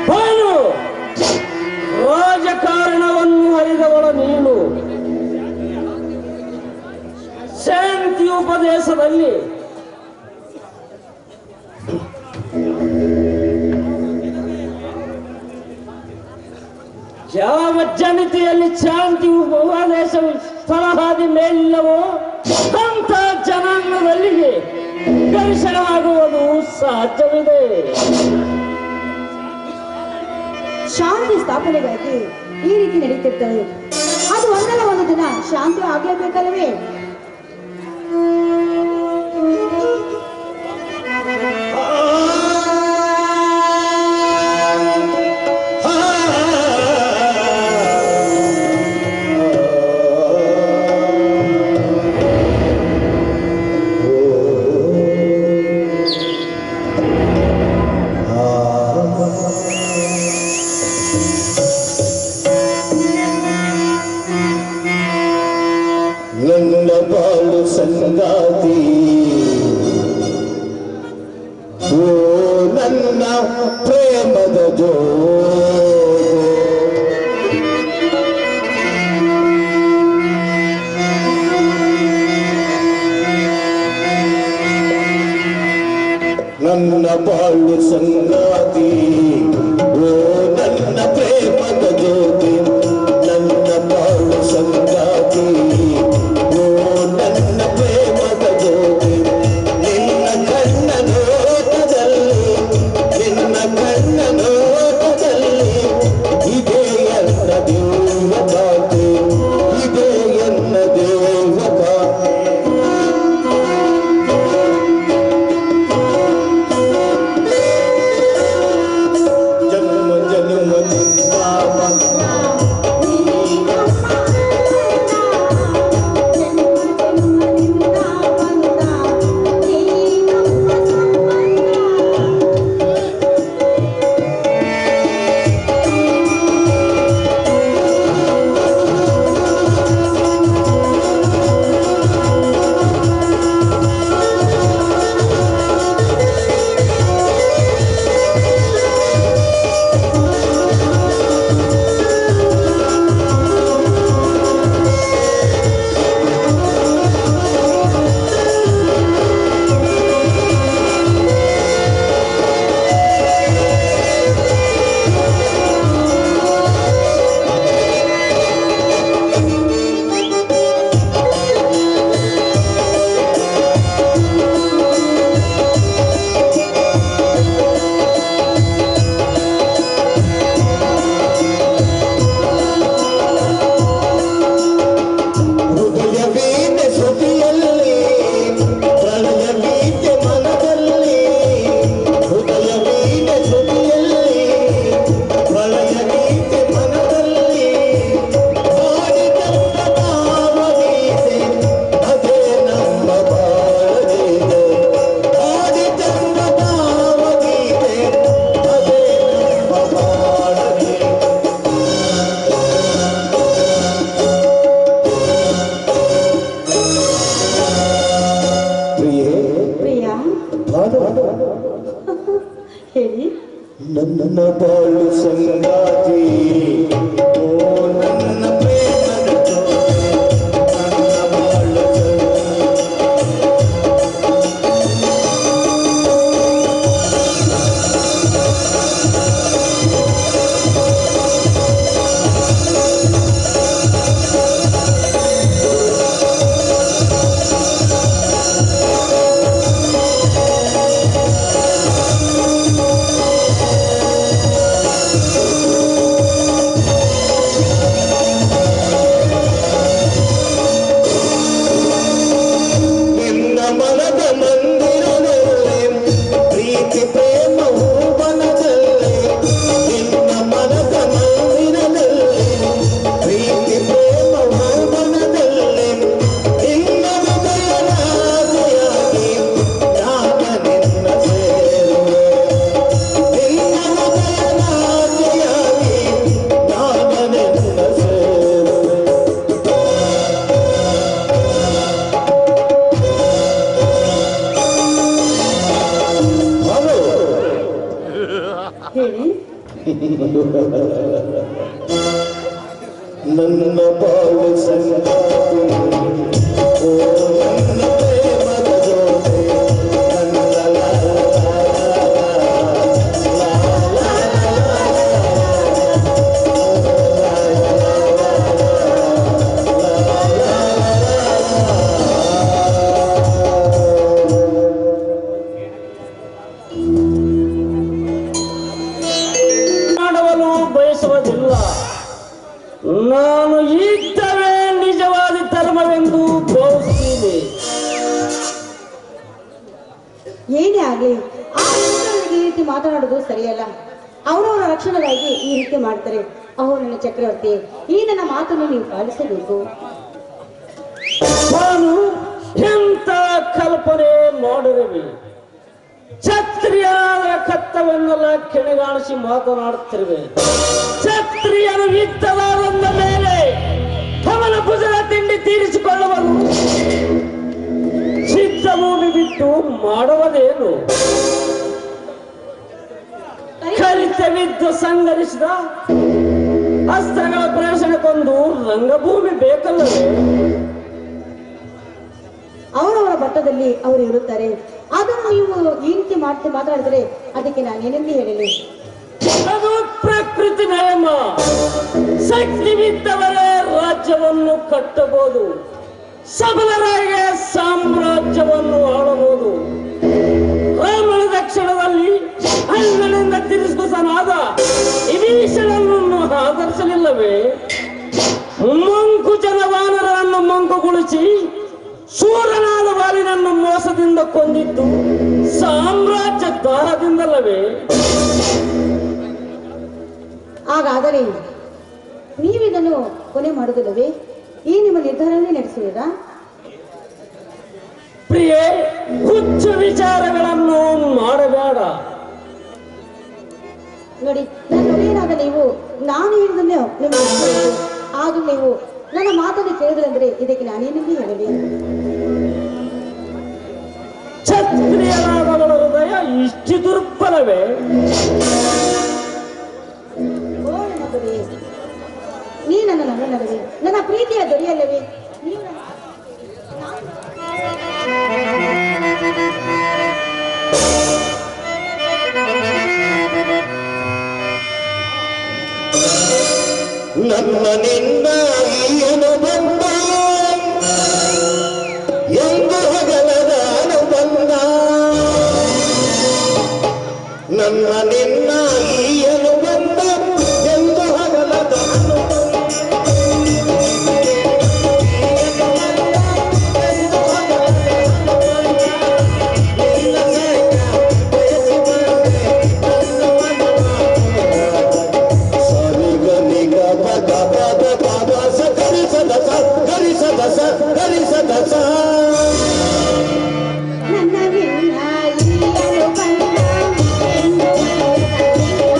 ಬಾನು, ರಾಜಕಾರಣವನ್ನು ಹರಿದವಳ ನೀನು. ಶಾಂತಿ ಉಪದೇಶದಲ್ಲಿ ಯಾವ ಜನತೆಯಲ್ಲಿ ಶಾಂತಿ ಉಪದೇಶವು ಸ್ಥಳಹಾದಿ ಮೇಲಿಲ್ಲವೋ ಅಂತ ಜನಾಂಗದಲ್ಲಿಗೆ ಘರ್ಷಣವಾಗುವುದು ಸಾಧ್ಯವಿದೆ. ಶಾಂತಿ ಸ್ಥಾಪನೆಗಾಗಿ ಈ ರೀತಿ ನಡೀತಿರ್ತದೆ. ಅದು ಒಂದಲ್ಲ ಒಂದು ದಿನ ಶಾಂತಿ ಆಗ್ಲೇಬೇಕಲ್ಲವೇ? ನನ್ನ ಬಾಳು ಸಂಗಾತಿ, ಓ ನನ್ನ ಪ್ರೇಮದ ಜೋ, ನನ್ನ ಬಾಳು ಸಂಗಾತಿ, ಓ ನನ್ನ ಪ್ರೇಮದ ಜ್ಯೋತಿ, ನನ್ನ ಬಾಳು ಸಂಗಾತಿ, ಓ ನನ್ನ ಪ್ರೇಮದ ಜ್ಯೋತಿ. ನಿನ್ನ ಕಣ್ಣ ನೋಟದಲ್ಲಿ, ನಿನ್ನ ಕಣ್ಣ ನೋಟದಲ್ಲಿ ಇದೇ ಎನ್ನ ದೇವಕಾತೆ, ಇದೇ ಎನ್ನ ದೇವಕಾತೆ. ಹೇಳಿ. ನನ್ನ ಬಾಳು ಸಂಗಾತಿ ಓ ನನ್ನ ಪ್ರೇಮದ ಜೋತೆ, ನನ್ನ ಬಾಳು ಹೇಳಿ. ನನ್ನ ಬಾಳು ಸಂಗಾತಿ ಓ ನನ್ನ ಪ್ರೇಮದ ಜೋತೆ, ನನ್ನ ಲಾ ಲಾ ಲಾ ಲಾ ಮಾಡಲು ಬಯಸುವುದಿಲ್ಲ. ನಾನು ಇದ್ದವೇ ನಿಜವಾದ ಧರ್ಮವೆಂದು ಭಾವಿಸುತ್ತೇನೆ. ಏನೇ ಆಗ್ಲಿ ಆ ಹೆಣ್ಮಕ್ಳಿಗೆ ಈ ರೀತಿ ಮಾತನಾಡೋದು ಸರಿಯಲ್ಲ. ಅವರವರ ರಕ್ಷಣೆಗಾಗಿ ಈ ರೀತಿ ಮಾಡ್ತಾರೆ. ಅವರು ನನ್ನ ಚಕ್ರವರ್ತಿ, ಈ ನನ್ನ ಮಾತನ್ನು ನೀವು ಪಾಲಿಸಬೇಕು. ನಾನು ಎಂತ ಕಲ್ಪನೆ ಮಾಡಿರುವೆ. ಕ್ಷತ್ರಿಯರ ಕರ್ತವ್ಯವನ್ನೆಲ್ಲ ಕೆಣಗಾಣಿಸಿ ಮಾತನಾಡುತ್ತಿರುವೆ. ಕ್ಷತ್ರಿಯನು ಯುದ್ಧವಾದ ಮೇಲೆ ಅವನ ಭುಜದ ತಿಂಡಿ ತೀರಿಸಿಕೊಳ್ಳುವನು. ಸಿದ್ಧಭೂಮಿ ಬಿಟ್ಟು ಮಾಡುವುದೇನು? ಕಲಿತವಿದ್ದು ಸಂಗರಿಸಿದ ಅಸ್ತ್ರಗಳ ಪ್ರವೇಶನಕ್ಕೊಂದು ರಂಗಭೂಮಿ ಬೇಕಲ್ಲವೇ? ಅವರವರ ಬಟ್ಟದಲ್ಲಿ ಅವರು ಇರುತ್ತಾರೆ. ಅದನ್ನು ನೀವು ಈ ರೀತಿ ಮಾತಾಡಿದರೆ ಅದಕ್ಕೆ ನಾನೇನೆಂದು ಹೇಳಲಿ? ಅದು ಪ್ರಕೃತಿ ನಿಯಮ. ಶಕ್ತಿವಿದ್ದವರೇ ರಾಜ್ಯವನ್ನು ಕಟ್ಟಬಹುದು, ಸಬಲರಾಗಿ ಸಾಮ್ರಾಜ್ಯವನ್ನು ಆಳಬಹುದು. ರಾಮನ ದಕ್ಷಿಣದಲ್ಲಿ ಅಣ್ಣನಿಂದ ತಿರಸ್ಕೃತನಾದ ವಿಭೀಷಣನನ್ನು ಆದರಿಸಲಿಲ್ಲವೇ? ಮಂಕುಜನ ವಾನರನ್ನು ಮಂಕುಗೊಳಿಸಿ ಶೂರನಾದ ವಾಲಿನನ್ನು ಮೋಸದಿಂದ ಕೊಂದಿದ್ದು ಸಾಮ್ರಾಜ್ಯ ದಾಹದಿಂದಲ್ಲವೇ? ಹಾಗಾದರೆ ನೀವಿದನ್ನು ಕೊನೆ ಮಾಡುವುದಿಲ್ಲವೇ? ಈ ನಿಮ್ಮ ನಿರ್ಧಾರವೇ ನಡೆಸುವುದಾ? ಪ್ರಿಯೆ, ಹುಚ್ಚು ವಿಚಾರಗಳನ್ನು ಮಾಡಬೇಡ. ನೋಡಿ, ನನ್ನ ಒಡೆಯನಾದ ನೀವು ನಾನು ಹೇಳಿದನ್ನು ನಿಮಗೆ ಆಗ ನೀವು ನನ್ನ ಮಾತನ್ನು ಕೇಳಿದ್ರಂದ್ರೆ ಇದಕ್ಕೆ ನಾನೇನೆಂದು ಹೇಳಲಿ? ಕ್ಷತ್ರಿಯರಾದವಳ ಹೃದಯ ಇಷ್ಟು ದುರ್ಬಲವೇ? ಓ ನನ್ನ ದೊರೆ, ನೀ ನನ್ನ ಮಗನಲ್ಲವೇ? ನನ್ನ ಪ್ರೀತಿಯ ದೊರೆಯಲ್ಲವೇ? ನೀವು ನನ್ನ ನಿನ್ನ ಈಯನು ಬಂದ ಎಂದು ಹಗಲದ ಅನುಬಂಧ, ನನ್ನ ನಿನ್ನ ಈಯನು ಬಂದ ಎಂದು ಹಗಲದ ನನ್ನ ನಿನ್ನ ಈಯನು ಬಂದ ಎಂದು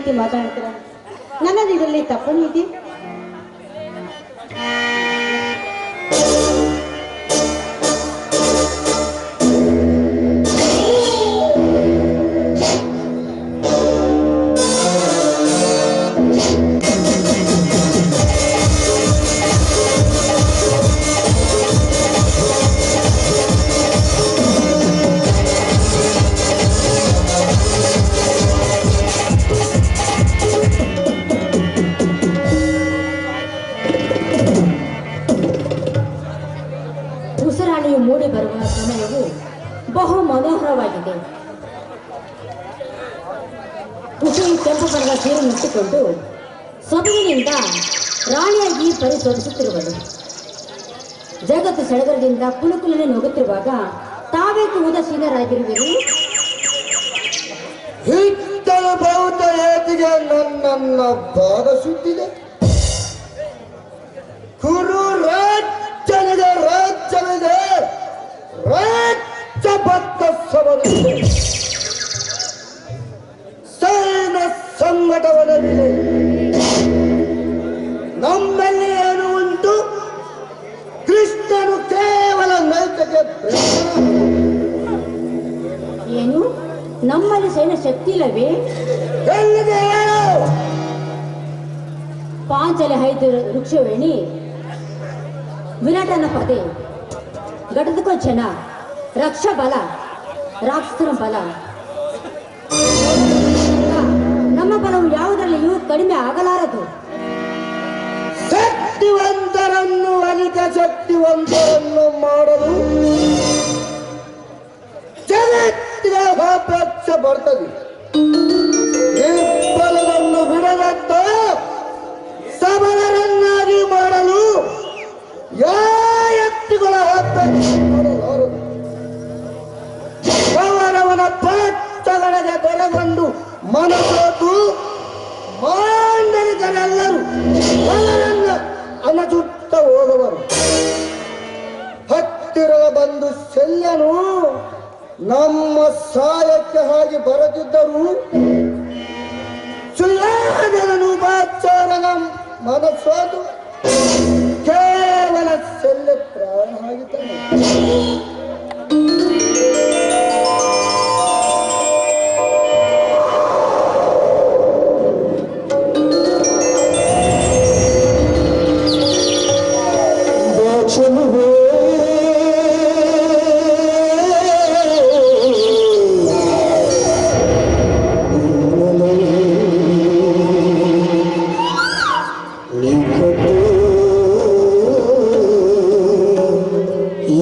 ರೀತಿ ಮಾತಾಡ್ತೀರ? ನನ್ನದು ಇದರಲ್ಲಿ ತಪ್ಪನ್ನು ಇದೆ? ಉಸಿರಾಣಿಯು ಮೂಡಿ ಬರುವ ಸಮಯವು ಬಹು ಮನೋಹರವಾಗಿದೆ. ಕುಶಿ ಕೆಂಪು ಬಣ್ಣದ ಸೀರೆ ಮುಟ್ಟಿಕೊಂಡು ಸೊಬಗಿನಿಂದ ರಾಣಿಯಾಗಿ ಪರಿಶೋಧಿಸುತ್ತಿರುವುದು. ಜಗತ್ತು ಸಡಗರದಿಂದ ಕುಲುಕುಲನೆ ನುಗ್ಗುತ್ತಿರುವಾಗ ತಾವೇಕೆ ಉದಾಸೀನರಾಗಿರುವಿರಿ? ಹಿತ್ತಲ ಬಹುತ ಏತಿಗೆ ನನ್ನ ಪಾದ ಸುತ್ತಿದೆ. ಕುರು ರಾಜ್ಯವಿದೆ, ರಾಜ್ಯವಿದೆ, ರಾಜ್ಯಬದ್ಧ ಸವರಿದೆ, ಸೈನ್ಯ ಸಂಘಟವನವಿದೆ. ನಮ್ಮಲ್ಲಿ ಏನು ಉಂಟು? ಕೃಷ್ಣನು ಕೇವಲ ನೈತಿಕ ಏನು ನಮ್ಮಲ್ಲಿ ಸೈನ್ಯ ಶಕ್ತಿ ಇಲ್ಲವೇ? ಎಲ್ಲಿದೆ ಹೇಳು? ಪಾಂಚಲಿ ಹೈದು ವೃಕ್ಷವೇಣಿ ವಿರಾಟನ ಪದೇ ಘಟದಕೋ ಜನ ರಕ್ಷ ಬಲ ರಾಕ್ಷಸರ ಬಲ. ನಮ್ಮ ಬಲವು ಯಾವುದರಲ್ಲಿಯೂ ಕಡಿಮೆ ಆಗಲಾರದು. ಶಕ್ತಿವಂತರನ್ನು ಅಧಿಕ ಶಕ್ತಿವಂತರನ್ನು ಮಾಡಲು ಜಗತ್ತಿಗೆ ಅಪೇಕ್ಷ ಬರ್ತದೆ. ನಿರ್ಬಲರನ್ನು ಬಿಡದಂತ ಸಬಲರನ್ನಾಗಿ ಮಾಡಲು ಯಾಯತ್ತಿಗಳ ಅಪೇಕ್ಷೆ ಮಾಡಲಾರದು. ಅವರವನ ಪಾತ್ರಗಳಿಗೆ ಕೊನೆಗೊಂಡು ಮನಸೋತು ಮಾಂಡಲಿಕರೆಲ್ಲರೂ ಅವರನ್ನ ಅನಚುತ್ತ ಹೋದವರು. ಹತ್ತಿರದ ಬಂದು ಶಲ್ಯನು ನಮ್ಮ ಸಹಾಯಕ್ಕೆ ಹಾಗೆ ಬರದಿದ್ದರು ಸುಳ್ಳಾದನು ಬಾಚಾರನ ಮನಸ್ಸೋದು ಕೇವಲ ಶಲ್ಯ ಪ್ರಾಣ ಆಗಿದ್ದಾನೆ. ಈ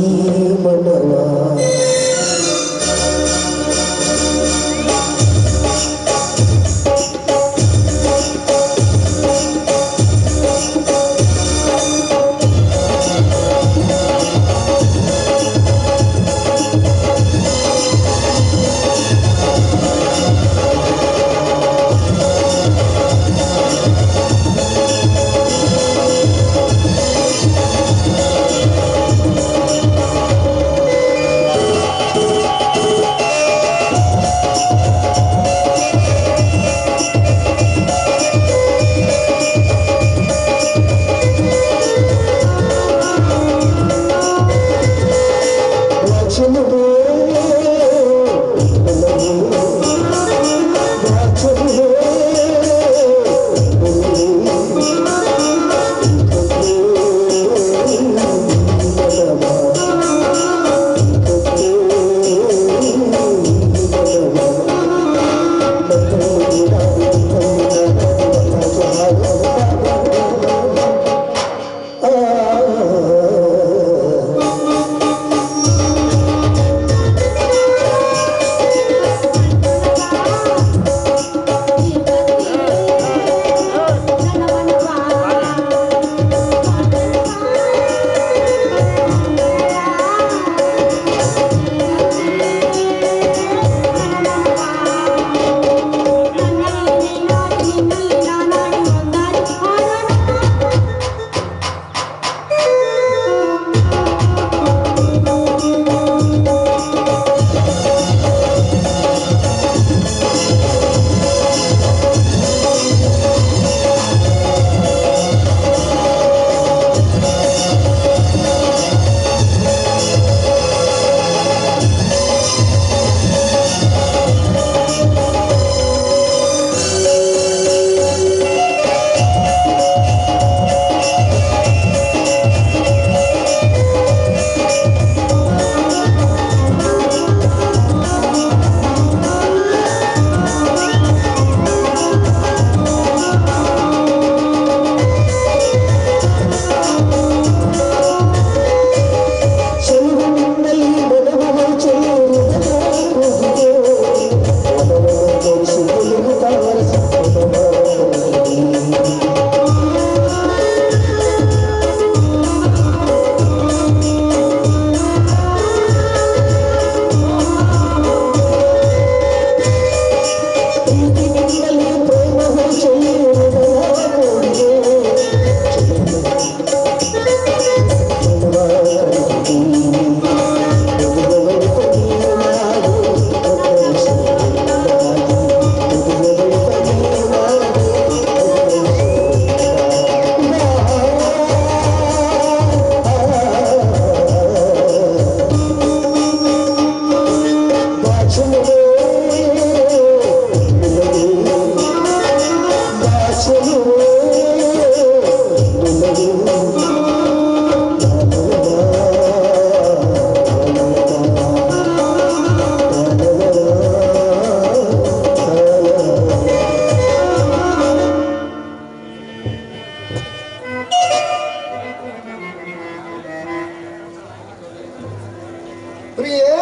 ಪ್ರಿಯೆ,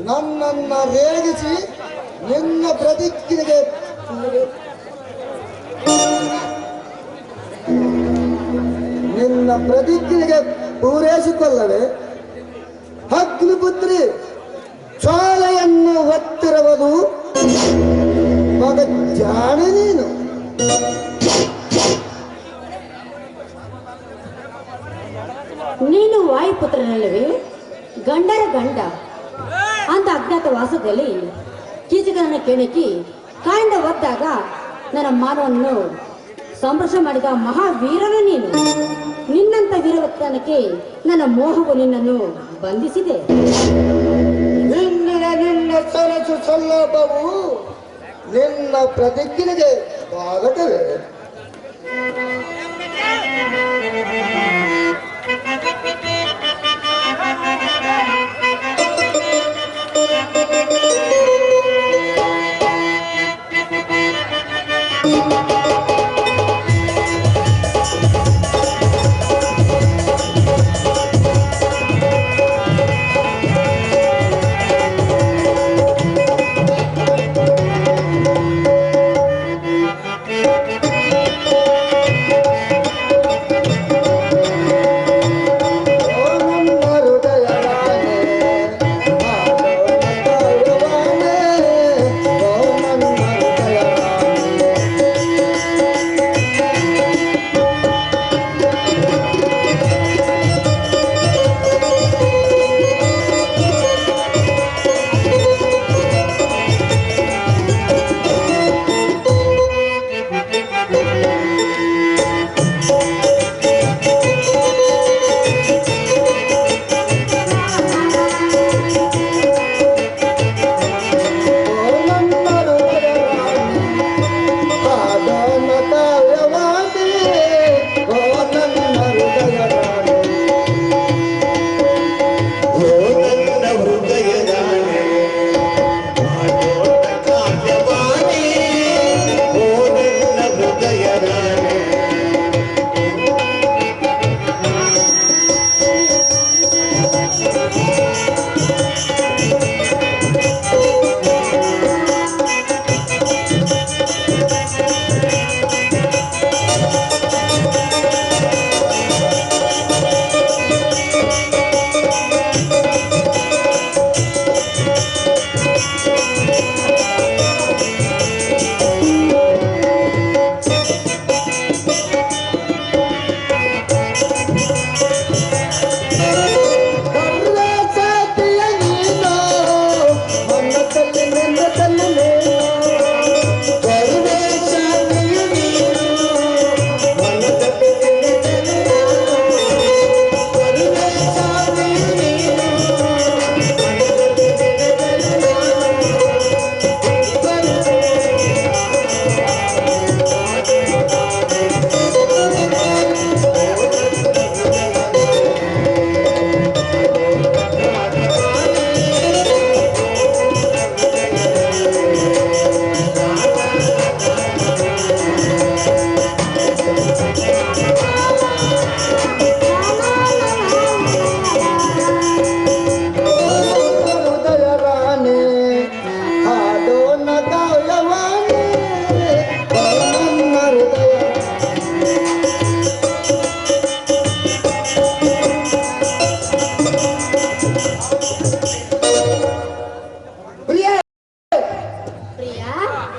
ನನ್ನನ್ನ ರೇಗಿಸಿ ನಿನ್ನ ಪ್ರತಿಜ್ಞೆಗೆ ಪೂರೈಸಿಕೊಳ್ಳವೆ ಅಗ್ನಿಪುತ್ರಿ ಜ್ವಾಲೆಯನ್ನು ಒತ್ತಿರುವುದು ಮಗ ಜಾಣೆ ನೀನು. ನೀನು ವಾಯುಪುತ್ರನಲ್ಲವೇ? ಗಂಡರ ಗಂಡ ಅಂತ ಅಜ್ಞಾತ ವಾಸದಲ್ಲಿ ಕೀಚಕನನ್ನ ಕೆಣಕಿ ಕಾಯಿಂದ ಒದ್ದಾಗ ನನ್ನ ಮಾನವನ್ನು ಸಂಭ್ರಮ ಮಾಡಿದ ಮಹಾವೀರನು ನೀನು. ನಿನ್ನಂತ ವೀರವರ್ತನಕ್ಕೆ ನನ್ನ ಮೋಹವು ನಿನ್ನನ್ನು ಬಂಧಿಸಿದೆ. ನಿನ್ನ ಸರಸು ಸಲ್ಲಭವು ನಿನ್ನ ಪ್ರತಿಜ್ಞೆಗೆ ಬಾಧಕವೇ?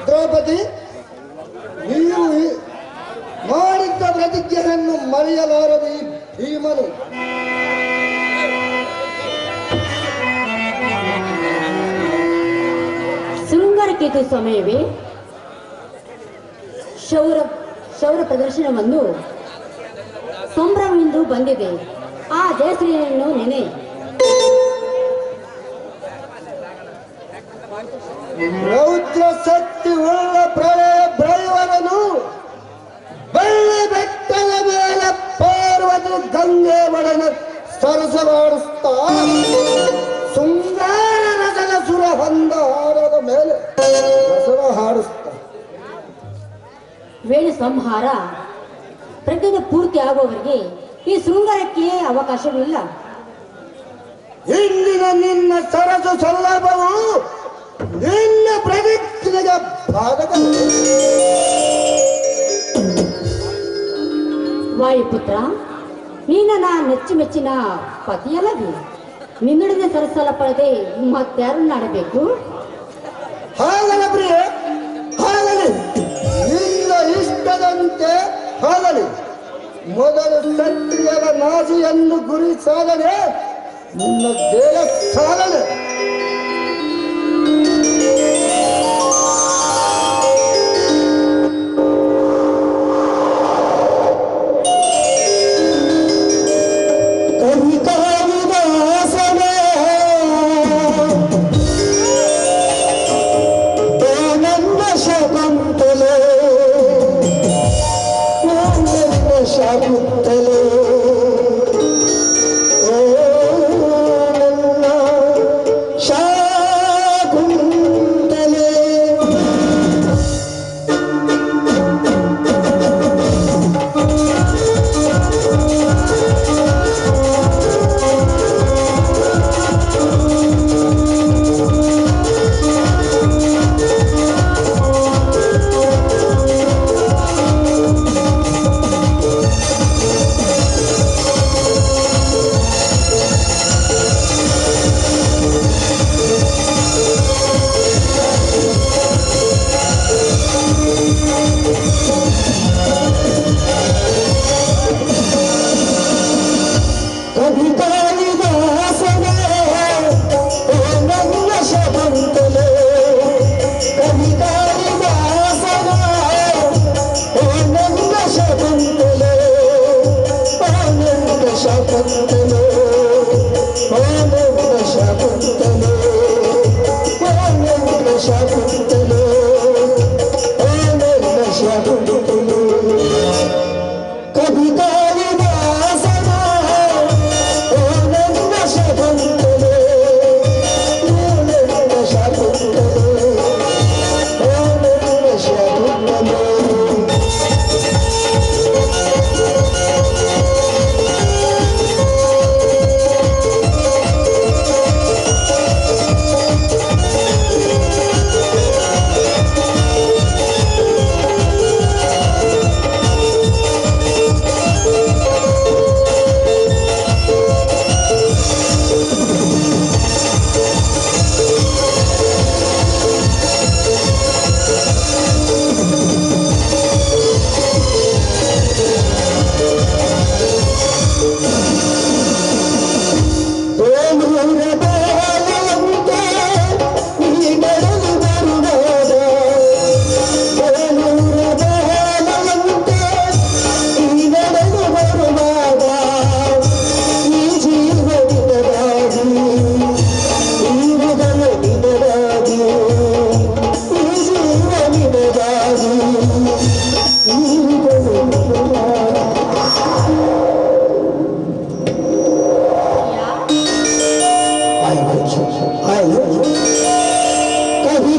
ದ್ರೌಪದಿ, ನೀವು ಮಾಡಿದ್ದ ಪ್ರತಿಜ್ಞೆಯನ್ನು ಮರೆಯಲಾರದು ಈ ಭೀಮನು. ಶೃಂಗಾರಕೇತು ಸಮಯವೇ ಶೌರ ಪ್ರದರ್ಶನವನ್ನು ಸಂಭ್ರಮವೆಂದು ಬಂದಿದೆ. ಆ ಜಯಶ್ರೀಯನ್ನು ನೆನೆ. ರೌದ್ರ ಶಕ್ತಿ ಉಳ್ಳ ಪ್ರಳಯ ಭೈರವನು ಬೆಳ್ಳಿ ಬೆಟ್ಟದ ಮೇಲೆ ಪಾರ್ವತಿ ಗಂಗೆ ಒಡನೆ ಸರಸವಾಡಿಸ್ತಾ ಶೃಂಗಾರ ರಸದ ಸುರ ಹೊಂದಾರದ ಮೇಲೆ ರಸನ ಹಾಡಿಸ್ತಾ ವೇಣು ಸಂಹಾರ ಪ್ರಜ್ಞೆ ಪೂರ್ತಿ ಆಗುವವರೆಗೆ ಈ ಶೃಂಗಾರಕ್ಕೆ ಅವಕಾಶವಿಲ್ಲ. ಇಂದಿನ ನಿನ್ನ ಸರಸು ಸಲ್ಲಭವು ನಿನ್ನ ಪ್ರಗತಿಗೆ ಬಾಧಕ. ವಾಯುಪುತ್ರ, ನೀನ ನಾ ಮೆಚ್ಚಿನ ಪತಿಯಲ್ಲವೇ? ನಿನ್ನೊಡನೆ ಸರಸಲ ಪಡೆದೆ ಮತ್ತಾರು ನಾಡಬೇಕು? ಹಾಗಲ್ಲ ಪ್ರಿಯ, ಹಾಗಲಿ ನಿನ್ನ ಇಷ್ಟದಂತೆ ಹಾಗಲಿ. ಮೊದಲು ಕ್ಷತ್ರಿಯರ ನಾಸಿಯನ್ನು ಗುರಿ ಸಾಗದೆ ನಿನ್ನ ದೇಹ ಸಾಗಲೆ. कभी